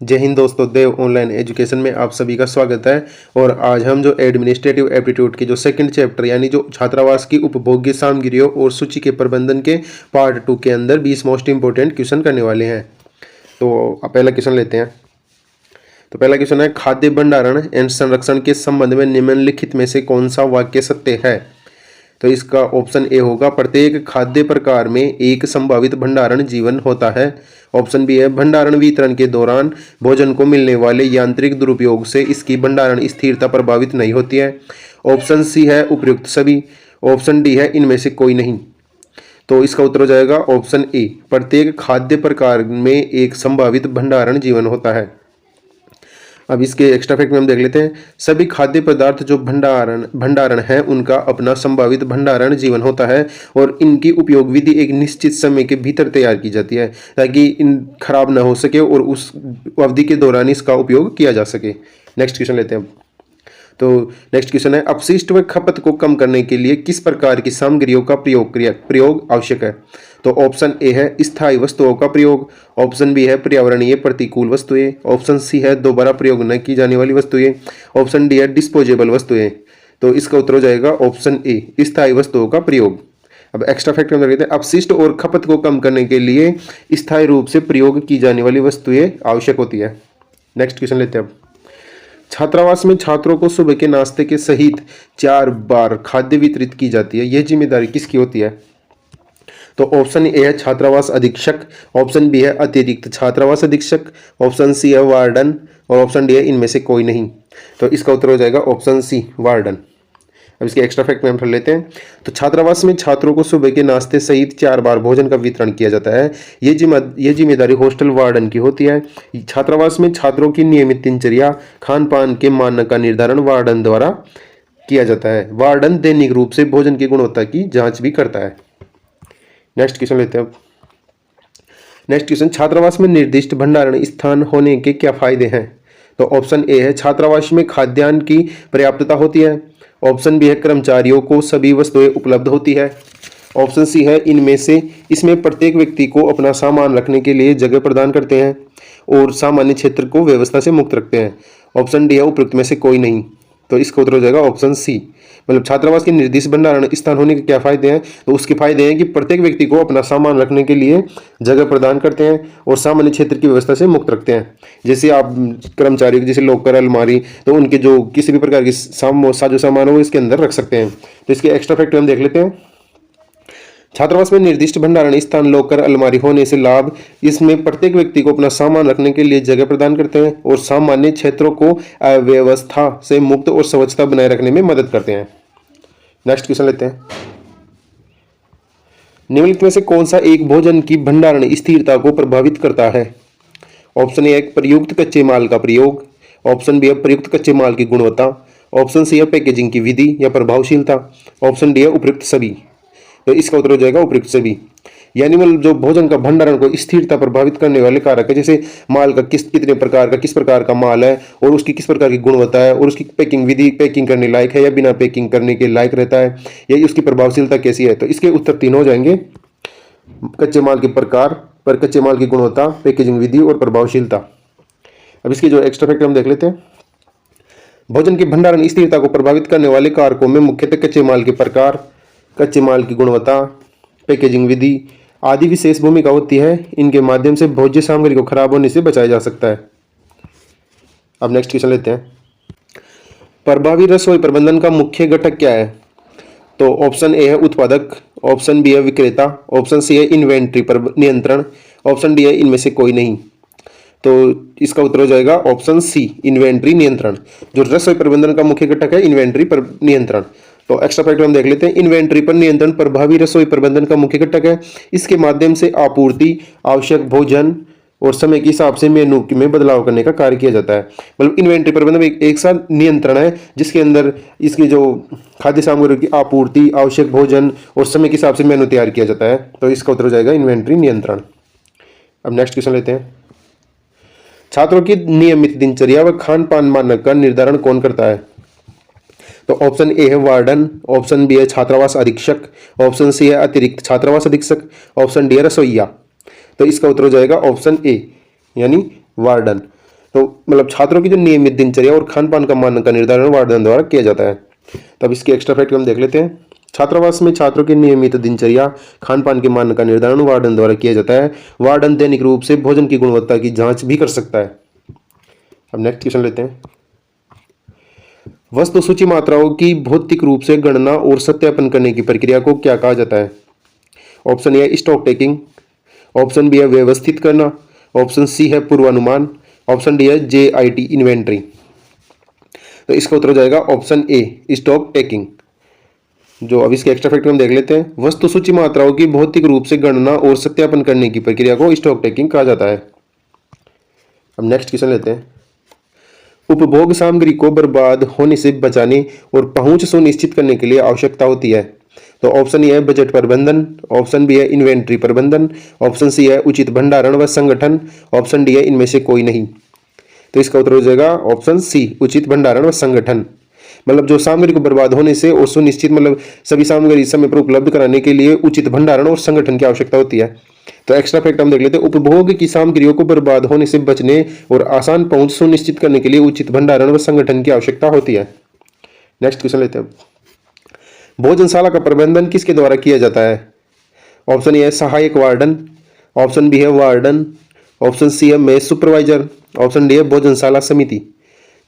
जय हिंद दोस्तों, देव online education में आप सभी का स्वागत है। और आज हम जो एडमिनिस्ट्रेटिव एप्टीट्यूड के जो सेकंड चैप्टर यानी जो छात्रावास की उपभोग्य सामग्रियों और सूची के प्रबंधन के पार्ट 2 के अंदर 20 मोस्ट इंपोर्टेंट क्वेश्चन करने वाले हैं। तो पहला क्वेश्चन लेते हैं। तो पहला क्वेश्चन है, खाद्य भंडारण एवं संरक्षण के संबंध में निम्नलिखित में से कौन सा वाक्य सत्य है? तो इसका ऑप्शन ए होगा, प्रत्येक खाद्य प्रकार में एक संभावित भंडारण जीवन होता है। ऑप्शन बी है, भंडारण वितरण के दौरान भोजन को मिलने वाले यांत्रिक दुरुपयोग से इसकी भंडारण स्थिरता प्रभावित नहीं होती है। ऑप्शन सी है, उपयुक्त सभी। ऑप्शन डी है, इनमें से कोई नहीं। तो इसका उत्तर हो जाएगा ऑप्शन ए, प्रत्येक खाद्य प्रकार में एक संभावित भंडारण जीवन होता है। अब इसके एक्स्ट्रा फैक्ट में हम देख लेते हैं। सभी खाद्य पदार्थ जो भंडारण है उनका अपना संभावित भंडारण जीवन होता है और इनकी उपयोग विधि एक निश्चित समय के भीतर तैयार की जाती है ताकि इन खराब ना हो सके और उस अवधि के दौरान इसका उपयोग किया जा सके। नेक्स्ट क्वेश्चन लेते हैं। तो नेक्स्ट क्वेश्चन है, अपशिष्ट व खपत को कम करने के लिए किस प्रकार की सामग्रियों का प्रयोग आवश्यक है? तो ऑप्शन ए है, स्थायी वस्तुओं का प्रयोग। ऑप्शन बी है, पर्यावरणीय प्रतिकूल वस्तुएं। ऑप्शन सी है, दोबारा प्रयोग न की जाने वाली वस्तुएं। ऑप्शन डी है, डिस्पोजेबल वस्तुएं। तो इसका उत्तर हो जाएगा ऑप्शन ए, स्थायी वस्तुओं का प्रयोग। अब एक्स्ट्रा फैक्ट हम देखते हैं। अपशिष्ट और खपत को कम करने के लिए स्थायी रूप से प्रयोग की जाने वाली वस्तुएं आवश्यक होती है। नेक्स्ट क्वेश्चन लेते हैं। छात्रावास में छात्रों को सुबह के नाश्ते के सहित 4 बार खाद्य वितरित की जाती है, यह जिम्मेदारी किसकी होती है? तो ऑप्शन ए है, छात्रावास अधीक्षक। ऑप्शन बी है, अतिरिक्त छात्रावास अधीक्षक। ऑप्शन सी है, वार्डन। और ऑप्शन डी है, इनमें से कोई नहीं। तो इसका उत्तर हो जाएगा ऑप्शन सी, वार्डन। अब इसके एक्स्ट्रा फैक्ट में हम पढ़ लेते हैं। तो छात्रावास में छात्रों को सुबह के नाश्ते सहित 4 बार भोजन का वितरण किया जाता है। ये जिम्मेदारी हॉस्टल वार्डन की होती है। छात्रावास में छात्रों की नियमित दिनचर्या, खान पान के मानक का निर्धारण वार्डन द्वारा किया जाता है। वार्डन दैनिक रूप से भोजन की गुणवत्ता की जांच भी करता है। नेक्स्ट क्वेश्चन लेते हैं। नेक्स्ट क्वेश्चन, छात्रावास में निर्दिष्ट भंडारण स्थान होने के क्या फायदे हैं? तो ऑप्शन ए है, छात्रावास में खाद्यान्न की पर्याप्तता होती है। ऑप्शन बी है, कर्मचारियों को सभी वस्तुएं उपलब्ध होती है। ऑप्शन सी है, इसमें प्रत्येक व्यक्ति को अपना सामान रखने के लिए जगह प्रदान करते हैं और सामान्य क्षेत्र को व्यवस्था से मुक्त रखते हैं। ऑप्शन डी है, उपयुक्त में से कोई नहीं। तो इसका उत्तर हो जाएगा ऑप्शन सी। मतलब छात्रावास के निर्दिष्ट भंडारण स्थान होने के क्या फायदे हैं? तो उसके फायदे हैं कि प्रत्येक व्यक्ति को अपना सामान रखने के लिए जगह प्रदान करते हैं और सामान्य क्षेत्र की व्यवस्था से मुक्त रखते हैं। जैसे आप कर्मचारी जैसे लॉकर, अलमारी, तो उनके जो किसी भी प्रकार की साजो सामान हो इसके अंदर रख सकते हैं। तो इसके एक्स्ट्रा फैक्टर हम देख लेते हैं। छात्रावास में निर्दिष्ट भंडारण स्थान, लॉकर, अलमारी होने से लाभ, इसमें प्रत्येक व्यक्ति को अपना सामान रखने के लिए जगह प्रदान करते हैं और सामान्य क्षेत्रों को अव्यवस्था से मुक्त और स्वच्छता बनाए रखने में मदद करते हैं। नेक्स्ट क्वेश्चन लेते हैं। निम्नलिखित में से कौन सा एक भोजन की भंडारण स्थिरता को प्रभावित करता है? ऑप्शन ए है, प्रयुक्त कच्चे माल का प्रयोग। ऑप्शन बी है, प्रयुक्त कच्चे माल की गुणवत्ता। ऑप्शन सी है, पैकेजिंग की विधि या प्रभावशीलता। ऑप्शन डी है, उपयुक्त सभी। तो इसका उत्तर हो जाएगा उपयुक्त सभी। यानी मतलब जो भोजन का भंडारण को स्थिरता प्रभावित करने वाले कारक है, जैसे माल का किस प्रकार का माल है और उसकी किस प्रकार की गुणवत्ता है और उसकी पैकिंग विधि, पैकिंग करने लायक है या बिना पैकिंग करने के लायक रहता है, या उसकी प्रभावशीलता कैसी है। तो इसके उत्तर 3 हो जाएंगे, कच्चे माल के प्रकार, पर कच्चे माल की गुणवत्ता, पैकेजिंग विधि और प्रभावशीलता। अब इसकी जो एक्स्ट्रा फैक्टर हम देख लेते हैं। भोजन के भंडारण स्थिरता को प्रभावित करने वाले कारकों में मुख्यतः कच्चे माल के प्रकार, कच्चे माल की गुणवत्ता, पैकेजिंग विधि आदि विशेष भूमिका होती है। इनके माध्यम से भोज्य सामग्री को खराब होने से बचाया जा सकता है। अब नेक्स्ट क्वेश्चन लेते हैं। प्रभावी रसोई प्रबंधन का मुख्य घटक क्या है? तो ऑप्शन ए है, उत्पादक। ऑप्शन बी है, विक्रेता। ऑप्शन सी है, इन्वेंट्री पर नियंत्रण। ऑप्शन डी है, इनमें से कोई नहीं। तो इसका उत्तर हो जाएगा ऑप्शन सी, इन्वेंट्री नियंत्रण। जो रसोई प्रबंधन का मुख्य घटक है, इन्वेंट्री पर नियंत्रण। तो एक्स्ट्रा फैक्टर हम देख लेते हैं। इन्वेंट्री पर नियंत्रण प्रभावी रसोई प्रबंधन का मुख्य घटक है। इसके माध्यम से आपूर्ति, आवश्यक भोजन और समय के हिसाब से मेनू में बदलाव करने का कार्य किया जाता है। मतलब इन्वेंट्री प्रबंधन एक साथ नियंत्रण है जिसके अंदर इसकी जो खाद्य सामग्री की आपूर्ति, आवश्यक भोजन और समय के हिसाब से मेनू तैयार किया जाता है। तो इसका उत्तर हो जाएगा इन्वेंट्री नियंत्रण। अब नेक्स्ट क्वेश्चन लेते हैं। छात्रों की नियमित दिनचर्या व खान पान मानक का निर्धारण कौन करता है? तो ऑप्शन ए है, वार्डन। ऑप्शन बी है, छात्रावास अधीक्षक। ऑप्शन सी है, अतिरिक्त छात्रावास अधीक्षक। ऑप्शन डी है, रसोइया। तो इसका उत्तर हो जाएगा ऑप्शन ए, यानी वार्डन। तो मतलब छात्रों की जो नियमित दिनचर्या और खान पान का मानक का निर्धारण वार्डन द्वारा किया जाता है। तब इसके एक्स्ट्रा फैक्ट हम देख लेते हैं। छात्रावास में छात्रों की नियमित दिनचर्या खान पान के मानक का निर्धारण वार्डन द्वारा किया जाता है। वार्डन दैनिक रूप से भोजन की गुणवत्ता की जांच भी कर सकता है। अब नेक्स्ट क्वेश्चन लेते हैं। वस्तु सूची मात्राओं की भौतिक रूप से गणना और सत्यापन करने की प्रक्रिया को क्या कहा जाता है? ऑप्शन ए है स्टॉक टेकिंग, ऑप्शन बी है व्यवस्थित करना, ऑप्शन सी है पूर्वानुमान, ऑप्शन डी है JIT इन्वेंट्री। तो इसका उत्तर हो जाएगा ऑप्शन ए स्टॉक टेकिंग। जो अब इसके एक्स्ट्रा फैक्टर हम देख लेते हैं। वस्तु सूची मात्राओं की भौतिक रूप से गणना और सत्यापन करने की प्रक्रिया को स्टॉक टेकिंग कहा जाता है। अब नेक्स्ट क्वेश्चन लेते हैं। उपभोग सामग्री को बर्बाद होने से बचाने और पहुंच सुनिश्चित करने के लिए आवश्यकता होती है। तो ऑप्शन ए है बजट प्रबंधन, ऑप्शन बी है इन्वेंट्री प्रबंधन, ऑप्शन सी है उचित भंडारण व संगठन, ऑप्शन डी है इनमें से कोई नहीं। तो इसका उत्तर हो जाएगा ऑप्शन सी उचित भंडारण व संगठन। मतलब जो सामग्री को बर्बाद होने से और सुनिश्चित मतलब सभी सामग्री समय पर उपलब्ध कराने के लिए उचित भंडारण और संगठन की आवश्यकता होती है। तो एक्स्ट्रा फैक्ट हम देख लेते हैं। उपभोग की सामग्रियों को बर्बाद होने से बचने और आसान पहुंच सुनिश्चित करने के लिए उचित भंडारण व संगठन की आवश्यकता होती है। नेक्स्ट क्वेश्चन लेते हैं। भोजनशाला का प्रबंधन किसके द्वारा किया जाता है? ऑप्शन ए है सहायक वार्डन, ऑप्शन बी है वार्डन, ऑप्शन सी है मेस सुपरवाइजर, ऑप्शन डी है भोजनशाला समिति।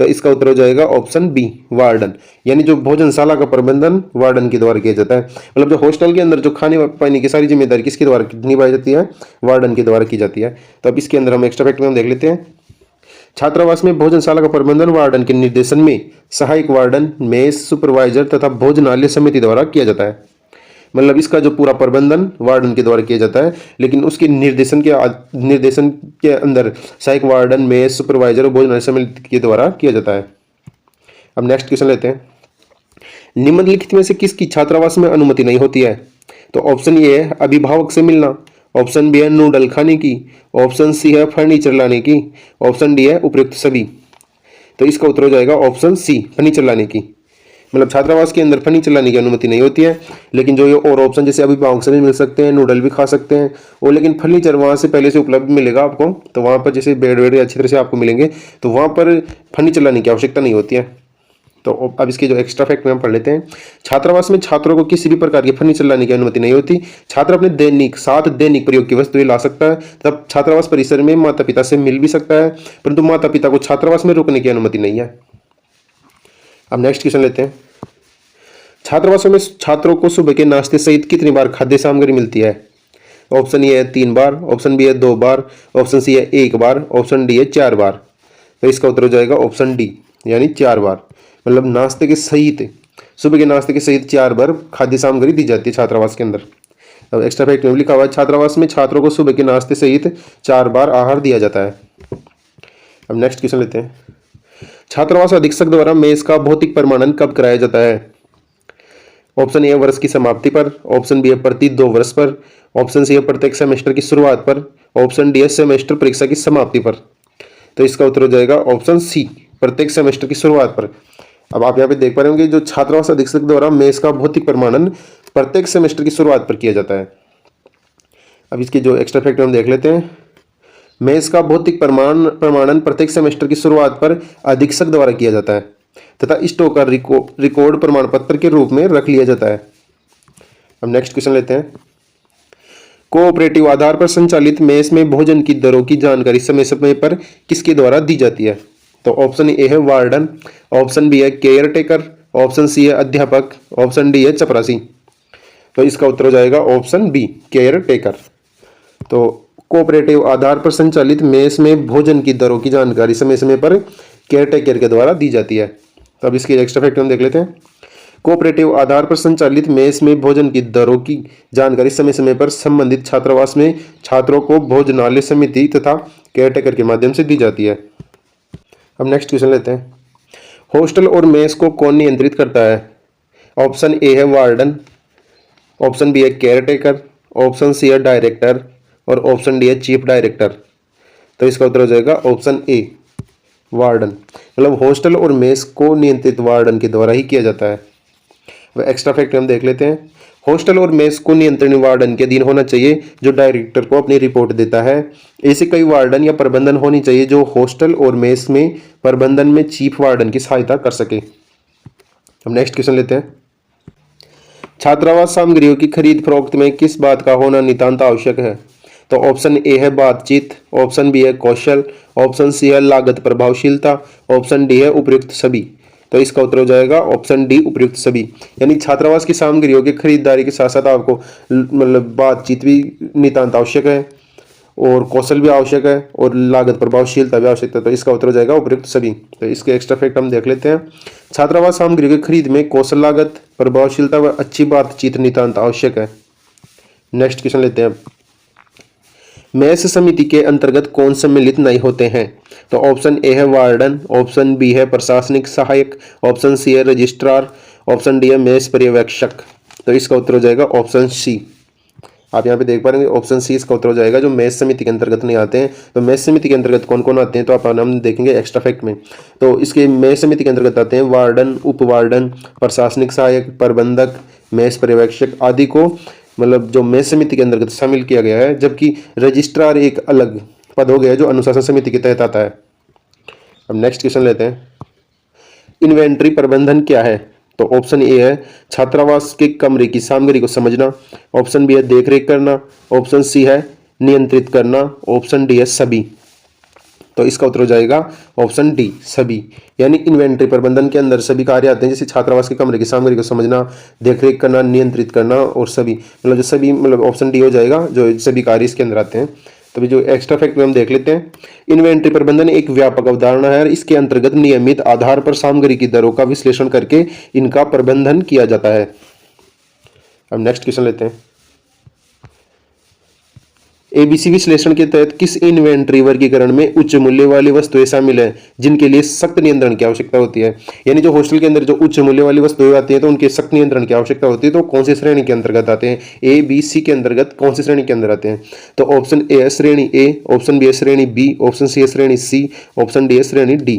तो इसका उत्तर हो जाएगा ऑप्शन बी वार्डन। यानी जो भोजनशाला का प्रबंधन वार्डन के द्वारा किया जाता है। मतलब जो हॉस्टल के अंदर जो खाने पानी की सारी जिम्मेदारी किसके द्वारा निभाई जाती है? वार्डन के द्वारा की जाती है। तो अब इसके अंदर हम एक्स्ट्रा फैक्ट में हम देख लेते हैं। छात्रावास में भोजनशाला का प्रबंधन वार्डन के निर्देशन में सहायक वार्डन, मेस सुपरवाइजर तथा भोजनालय समिति द्वारा किया जाता है। मतलब इसका जो पूरा प्रबंधन वार्डन के द्वारा किया जाता है, लेकिन उसके निर्देशन के अंदर सहायक वार्डन, मेस सुपरवाइजर और भोजनालय समिति के द्वारा किया जाता है। अब नेक्स्ट क्वेश्चन लेते हैं। निम्नलिखित में से किसकी छात्रावास में अनुमति नहीं होती है? तो ऑप्शन ए है अभिभावक से मिलना, ऑप्शन बी है नूडल खाने की, ऑप्शन सी है फर्नीचर लाने की, ऑप्शन डी है उपयुक्त सभी। तो इसका उत्तर हो जाएगा ऑप्शन सी फर्नीचर लाने की। मतलब छात्रावास के अंदर फर्नीचर लाने की अनुमति नहीं होती है, लेकिन जो ये और ऑप्शन जैसे अभिभावक से भी मिल सकते हैं, नूडल भी खा सकते हैं, और लेकिन फर्नीचर वहाँ से पहले से उपलब्ध मिलेगा आपको। तो वहाँ पर जैसे बेड वेड अच्छी तरह से आपको मिलेंगे, तो वहाँ पर फर्नीचर लाने की आवश्यकता नहीं होती है। तो अब इसके जो एक्स्ट्रा फैक्ट में हम पढ़ लेते हैं। छात्रावास में छात्रों को किसी भी प्रकार के फर्नीचर लाने की अनुमति नहीं होती। छात्र अपने दैनिक प्रयोग की वस्तुएं ला सकता है। तब छात्रावास परिसर में माता पिता से मिल भी सकता है, परंतु माता पिता को छात्रावास में रुकने की अनुमति नहीं है। अब नेक्स्ट क्वेश्चन लेते हैं। छात्रावासों में छात्रों को सुबह के नाश्ते सहित कितनी बार खाद्य सामग्री मिलती है? ऑप्शन ए है 3 बार, ऑप्शन बी है 2 बार, ऑप्शन सी है 1 बार, ऑप्शन डी है 4 बार। तो इसका उत्तर हो जाएगा ऑप्शन डी यानी 4 बार। मतलब नाश्ते के सहित, सुबह के नाश्ते के सहित 4 बार खाद्य सामग्री दी जाती है छात्रावास के अंदर। अब एक्स्ट्रा फैक्ट में लिखा हुआ है छात्रावास में छात्रों को सुबह के नाश्ते सहित 4 बार आहार दिया जाता है। अब नेक्स्ट क्वेश्चन लेते हैं। छात्रावास अधीक्षक द्वारा मेस का भौतिक प्रमाणन कब कराया जाता है? ऑप्शन ए वर्ष की समाप्ति पर, ऑप्शन बी है प्रति 2 वर्ष पर, ऑप्शन सी है प्रत्येक सेमेस्टर की शुरुआत पर, ऑप्शन डी है सेमेस्टर परीक्षा की समाप्ति पर। तो इसका उत्तर हो जाएगा ऑप्शन सी प्रत्येक सेमेस्टर की शुरुआत पर। अब आप यहाँ पे देख पा रहे होंगे जो छात्रावास अधीक्षक द्वारा मेस का भौतिक प्रमाणन प्रत्येक सेमेस्टर की शुरुआत पर किया जाता है। अब इसके जो एक्स्ट्रा फैक्टर हम देख लेते हैं। मेस का भौतिक प्रमाणन प्रत्येक सेमेस्टर की शुरुआत पर अधीक्षक द्वारा किया जाता है तथा स्टॉक का रिकॉर्ड प्रमाण पत्र के रूप में रख लिया जाता है। अब नेक्स्ट क्वेश्चन लेते हैं। कोऑपरेटिव आधार पर संचालित मेस में भोजन की दरों की जानकारी समय समय पर किसके द्वारा दी जाती है? तो ऑप्शन ए है वार्डन, ऑप्शन बी है केयर टेकर, ऑप्शन सी है अध्यापक, ऑप्शन डी है चपरासी। तो इसका उत्तर हो जाएगा ऑप्शन बी केयर टेकर। तो कोऑपरेटिव आधार पर संचालित मेस में भोजन की दरों की जानकारी समय समय पर केयर टेकर के द्वारा दी जाती है। तो अब इसके एक्स्ट्रा फैक्ट हम देख लेते हैं। कोऑपरेटिव आधार पर संचालित मेस में भोजन की दरों की जानकारी समय समय पर संबंधित छात्रावास में छात्रों को भोजनालय समिति तथा केयर टेकर के माध्यम से दी जाती है। अब नेक्स्ट क्वेश्चन लेते हैं। हॉस्टल और मेस को कौन नियंत्रित करता है? ऑप्शन ए है वार्डन, ऑप्शन बी है केयर टेकर, ऑप्शन सी है डायरेक्टर और ऑप्शन डी है चीफ डायरेक्टर। तो इसका उत्तर हो जाएगा ऑप्शन ए वार्डन। मतलब हॉस्टल और मेस को नियंत्रित वार्डन के द्वारा ही किया जाता है। वह एक्स्ट्रा फैक्ट हम देख लेते हैं। हॉस्टल और मेस को नियंत्रण वार्डन के अधीन होना चाहिए जो डायरेक्टर को अपनी रिपोर्ट देता है। ऐसे कई वार्डन या प्रबंधन होनी चाहिए जो हॉस्टल और मेस में प्रबंधन में चीफ वार्डन की सहायता कर सके। हम नेक्स्ट क्वेश्चन लेते हैं। छात्रावास सामग्रियों की खरीद फरोख्त में किस बात का होना नितांत आवश्यक है? तो ऑप्शन ए है बातचीत, ऑप्शन बी है कौशल, ऑप्शन सी है लागत प्रभावशीलता, ऑप्शन डी है उपयुक्त सभी। तो इसका उत्तर हो जाएगा ऑप्शन डी उपयुक्त सभी। यानी छात्रावास की सामग्रियों की खरीदारी के साथ साथ आपको मतलब बातचीत भी नितांत आवश्यक है और कौशल भी आवश्यक है और लागत प्रभावशीलता भी आवश्यक है। तो इसका उत्तर हो जाएगा उपयुक्त सभी। तो इसके एक्स्ट्रा फैक्ट हम देख लेते हैं। छात्रावास सामग्री की खरीद में कौशल, लागत प्रभावशीलता व अच्छी बातचीत नितांत आवश्यक है। नेक्स्ट क्वेश्चन लेते हैं। मेस समिति के अंतर्गत कौन सम्मिलित नहीं होते हैं? तो ऑप्शन ए है वार्डन, ऑप्शन बी है प्रशासनिक सहायक, ऑप्शन सी है रजिस्ट्रार, ऑप्शन डी है मेस पर्यवेक्षक। तो इसका उत्तर हो जाएगा ऑप्शन सी। आप यहाँ पे देख पा रहे हैं ऑप्शन सी इसका उत्तर हो जाएगा जो मेस समिति के अंतर्गत नहीं आते हैं। तो मेस समिति के अंतर्गत कौन कौन आते हैं तो आप हम देखेंगे एक्स्ट्रा फैक्ट में। तो इसके मेस समिति के अंतर्गत आते हैं वार्डन, उप वार्डन, प्रशासनिक सहायक, प्रबंधक, मेस पर्यवेक्षक आदि को मतलब जो मेस समिति के अंतर्गत शामिल किया गया है, जबकि रजिस्ट्रार एक अलग पद हो गया जो अनुशासन समिति के तहत आता है। अब नेक्स्ट क्वेश्चन लेते हैं। इन्वेंट्री प्रबंधन क्या है? तो ऑप्शन ए है छात्रावास के कमरे की सामग्री को समझना, ऑप्शन बी है देखरेख करना, ऑप्शन सी है नियंत्रित करना, ऑप्शन डी है सभी। तो इसका उत्तर हो जाएगा ऑप्शन डी सभी। यानी इन्वेंट्री प्रबंधन के अंदर सभी कार्य आते हैं जैसे छात्रावास के कमरे की सामग्री को समझना, देखरेख करना, नियंत्रित करना और सभी मतलब जो सभी मतलब ऑप्शन डी हो जाएगा जो सभी कार्य इसके अंदर आते हैं। तो जो एक्स्ट्रा फैक्ट हम देख लेते हैं। इन्वेंट्री प्रबंधन एक व्यापक अवधारणा है। इसके अंतर्गत नियमित आधार पर सामग्री की दरों का विश्लेषण करके इनका प्रबंधन किया जाता है। अब नेक्स्ट क्वेश्चन लेते हैं। एबीसी विश्लेषण के तहत किस इन्वेंट्री वर्गीकरण में उच्च मूल्य वाली वस्तुएं शामिल है जिनके लिए सख्त नियंत्रण की आवश्यकता होती है? यानी जो हॉस्टल के अंदर जो उच्च मूल्य वाली वस्तुएं आती हैं तो उनके सख्त नियंत्रण की आवश्यकता होती है। तो कौन सी श्रेणी के अंतर्गत आते हैं? ए बी सी के अंतर्गत कौन सी श्रेणी के अंदर आते हैं? तो ऑप्शन ए है श्रेणी ए, ऑप्शन बी है श्रेणी बी, ऑप्शन सी है श्रेणी सी, ऑप्शन डी है श्रेणी डी।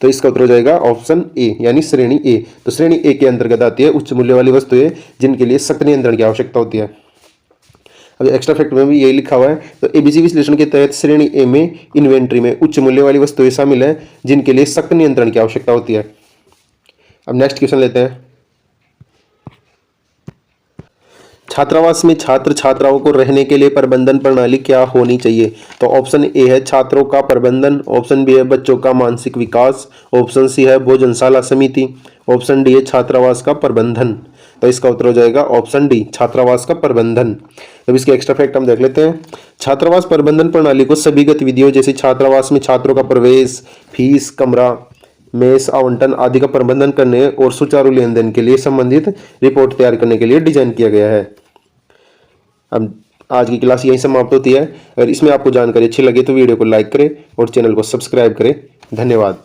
तो इसका उत्तर हो जाएगा ऑप्शन ए यानी श्रेणी ए। तो श्रेणी ए के अंतर्गत आती है उच्च मूल्य वाली वस्तुएं जिनके लिए सख्त नियंत्रण की आवश्यकता होती है। अब एक्स्ट्रा फैक्ट में भी यही लिखा हुआ है। तो एबीसी विश्लेषण के तहत श्रेणी ए में इन्वेंट्री में उच्च मूल्य वाली वस्तुएं शामिल है जिनके लिए सख्त नियंत्रण की आवश्यकता होती है। अब नेक्स्ट क्वेश्चन लेते हैं। छात्रावास में छात्र छात्राओं को रहने के लिए प्रबंधन प्रणाली क्या होनी चाहिए? तो ऑप्शन ए है छात्रों का प्रबंधन, ऑप्शन बी है बच्चों का मानसिक विकास, ऑप्शन सी है भोजनशाला समिति, ऑप्शन डी है छात्रावास का प्रबंधन। तो इसका उत्तर हो जाएगा ऑप्शन डी छात्रावास का प्रबंधन। अब इसके एक्स्ट्रा फैक्ट हम देख लेते हैं। छात्रावास प्रबंधन प्रणाली को सभी गतिविधियों जैसे छात्रावास में छात्रों का प्रवेश, फीस, कमरा, मेस आवंटन आदि का प्रबंधन करने और सुचारू लेन देन के लिए संबंधित रिपोर्ट तैयार करने के लिए डिजाइन किया गया है। अब आज की क्लास यहीं समाप्त होती है। अगर इसमें आपको जानकारी अच्छी लगे तो वीडियो को लाइक करें और चैनल को सब्सक्राइब करें। धन्यवाद।